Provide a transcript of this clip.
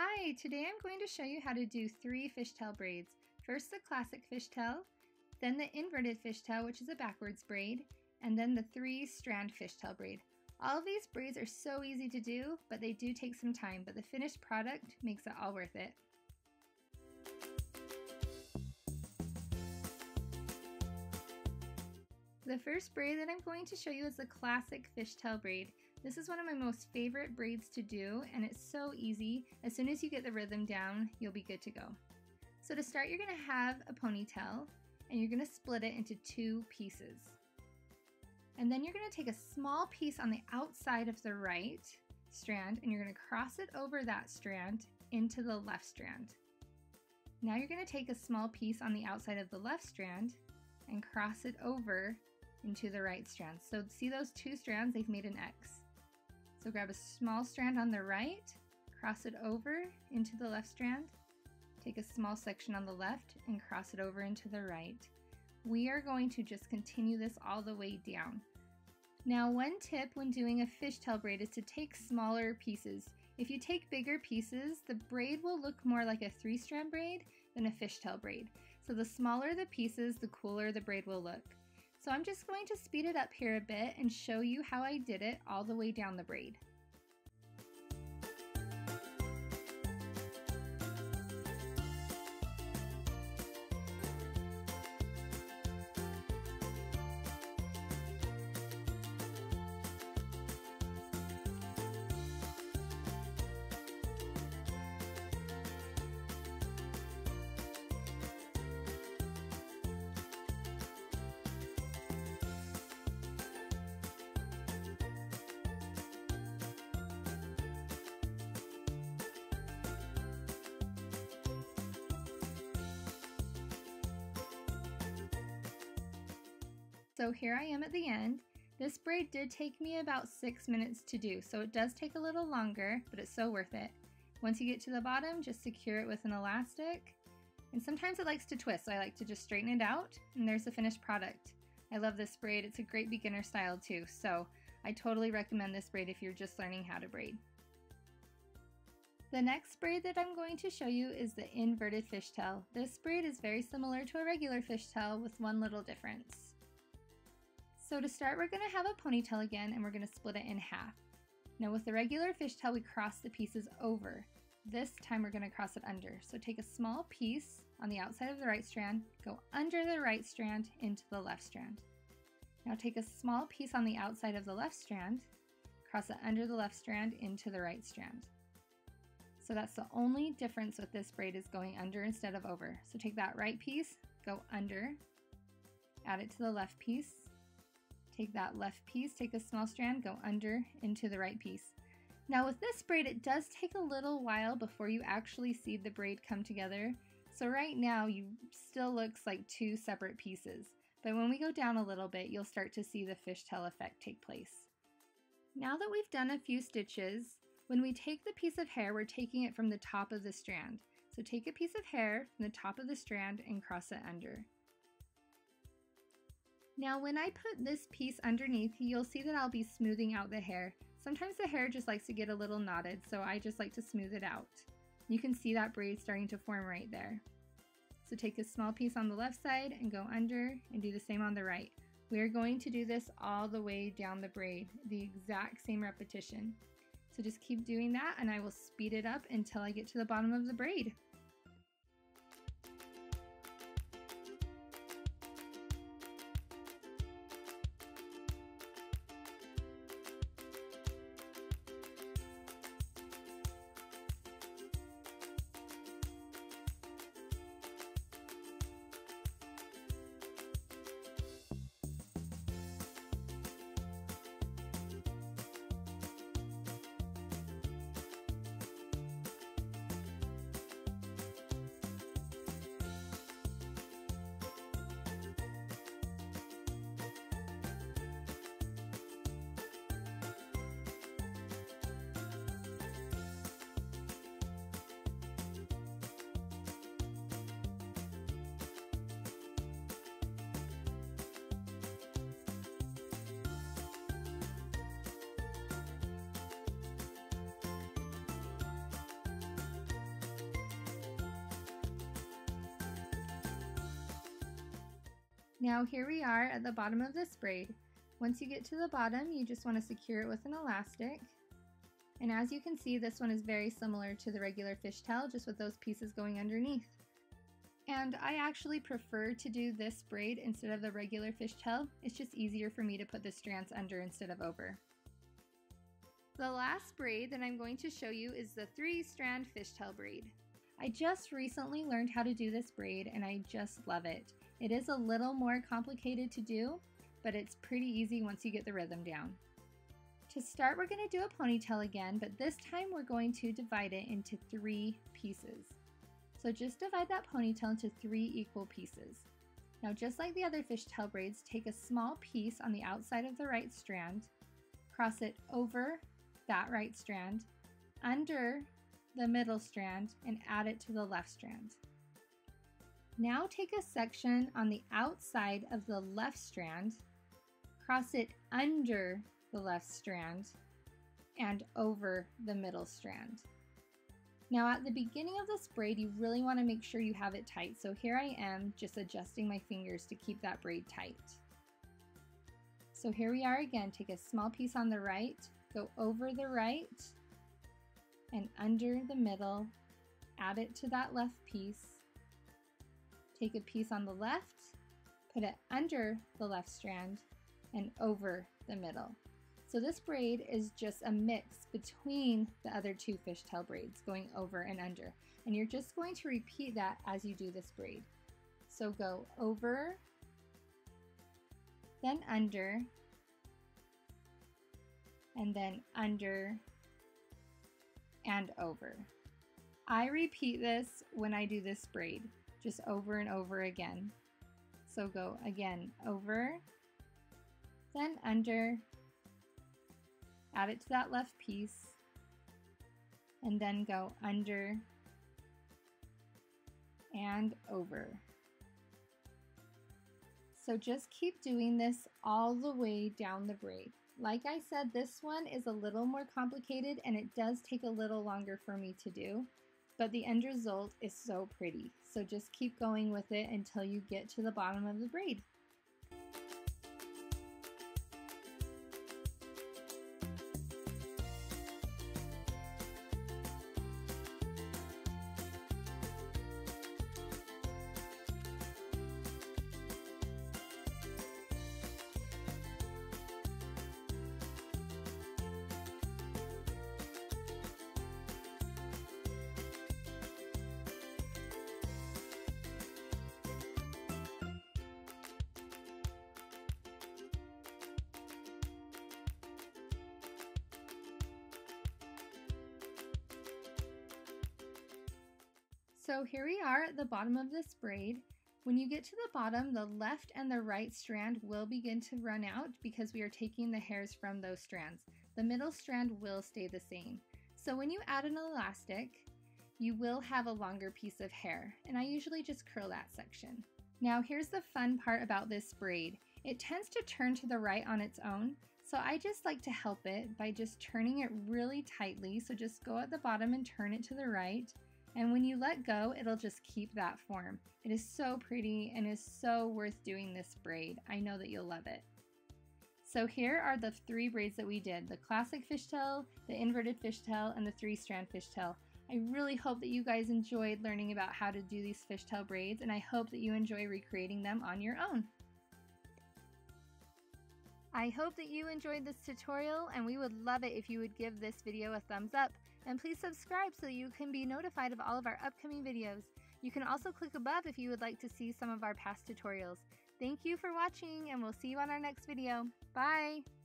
Hi, today I'm going to show you how to do 3 fishtail braids. First the classic fishtail, then the inverted fishtail, which is a backwards braid, and then the 3-strand fishtail braid. All of these braids are so easy to do, but they do take some time, but the finished product makes it all worth it. The first braid that I'm going to show you is the classic fishtail braid. This is one of my most favorite braids to do, and it's so easy. As soon as you get the rhythm down, you'll be good to go. So to start, you're going to have a ponytail, and you're going to split it into 2 pieces. And then you're going to take a small piece on the outside of the right strand, and you're going to cross it over that strand into the left strand. Now you're going to take a small piece on the outside of the left strand and cross it over into the right strand. So see those 2 strands, they've made an X. So grab a small strand on the right, cross it over into the left strand, take a small section on the left and cross it over into the right. We are going to just continue this all the way down. Now, one tip when doing a fishtail braid is to take smaller pieces. If you take bigger pieces, the braid will look more like a 3-strand braid than a fishtail braid. So the smaller the pieces, the cooler the braid will look. So I'm just going to speed it up here a bit and show you how I did it all the way down the braid. So here I am at the end. This braid did take me about 6 minutes to do, so it does take a little longer, but it's so worth it. Once you get to the bottom, just secure it with an elastic. And sometimes it likes to twist, so I like to just straighten it out, and there's the finished product. I love this braid. It's a great beginner style too, so I totally recommend this braid if you're just learning how to braid. The next braid that I'm going to show you is the inverted fishtail. This braid is very similar to a regular fishtail with one little difference. So to start, we're going to have a ponytail again, and we're going to split it in half. Now with the regular fishtail, we cross the pieces over. This time we're going to cross it under. So take a small piece on the outside of the right strand, go under the right strand into the left strand. Now take a small piece on the outside of the left strand, cross it under the left strand into the right strand. So that's the only difference with this braid, is going under instead of over. So take that right piece, go under, add it to the left piece. Take that left piece, take a small strand, go under into the right piece. Now with this braid, it does take a little while before you actually see the braid come together. So right now, you still looks like 2 separate pieces. But when we go down a little bit, you'll start to see the fishtail effect take place. Now that we've done a few stitches, when we take the piece of hair, we're taking it from the top of the strand. So take a piece of hair from the top of the strand and cross it under. Now when I put this piece underneath, you'll see that I'll be smoothing out the hair. Sometimes the hair just likes to get a little knotted, so I just like to smooth it out. You can see that braid starting to form right there. So take a small piece on the left side and go under, and do the same on the right. We are going to do this all the way down the braid, the exact same repetition. So just keep doing that, and I will speed it up until I get to the bottom of the braid. Now here we are at the bottom of this braid. Once you get to the bottom, you just want to secure it with an elastic. And as you can see, this one is very similar to the regular fishtail, just with those pieces going underneath. And I actually prefer to do this braid instead of the regular fishtail. It's just easier for me to put the strands under instead of over. The last braid that I'm going to show you is the 3-strand fishtail braid. I just recently learned how to do this braid and I just love it. It is a little more complicated to do, but it's pretty easy once you get the rhythm down. To start, we're going to do a ponytail again, but this time we're going to divide it into 3 pieces. So just divide that ponytail into 3 equal pieces. Now just like the other fishtail braids, take a small piece on the outside of the right strand, cross it over that right strand, under the middle strand, and add it to the left strand. Now take a section on the outside of the left strand, cross it under the left strand, and over the middle strand. Now at the beginning of this braid, you really want to make sure you have it tight. So here I am just adjusting my fingers to keep that braid tight. So here we are again, take a small piece on the right, go over the right and under the middle, add it to that left piece, take a piece on the left, put it under the left strand and over the middle. So this braid is just a mix between the other 2 fishtail braids going over and under. And you're just going to repeat that as you do this braid. So go over, then under, and then under and over. I repeat this when I do this braid, just over and over again. So go again over, then under, add it to that left piece, and then go under and over. So just keep doing this all the way down the braid. Like I said, this one is a little more complicated and it does take a little longer for me to do, but the end result is so pretty. So just keep going with it until you get to the bottom of the braid. So here we are at the bottom of this braid. When you get to the bottom, the left and the right strand will begin to run out because we are taking the hairs from those strands. The middle strand will stay the same. So when you add an elastic, you will have a longer piece of hair, and I usually just curl that section. Now here's the fun part about this braid. It tends to turn to the right on its own, so I just like to help it by just turning it really tightly. So just go at the bottom and turn it to the right. And when you let go, it'll just keep that form. It is so pretty and is so worth doing this braid. I know that you'll love it. So here are the 3 braids that we did, the classic fishtail, the inverted fishtail, and the 3-strand fishtail. I really hope that you guys enjoyed learning about how to do these fishtail braids, and I hope that you enjoy recreating them on your own. I hope that you enjoyed this tutorial, and we would love it if you would give this video a thumbs up. And please subscribe so you can be notified of all of our upcoming videos. You can also click above if you would like to see some of our past tutorials. Thank you for watching, and we'll see you on our next video. Bye!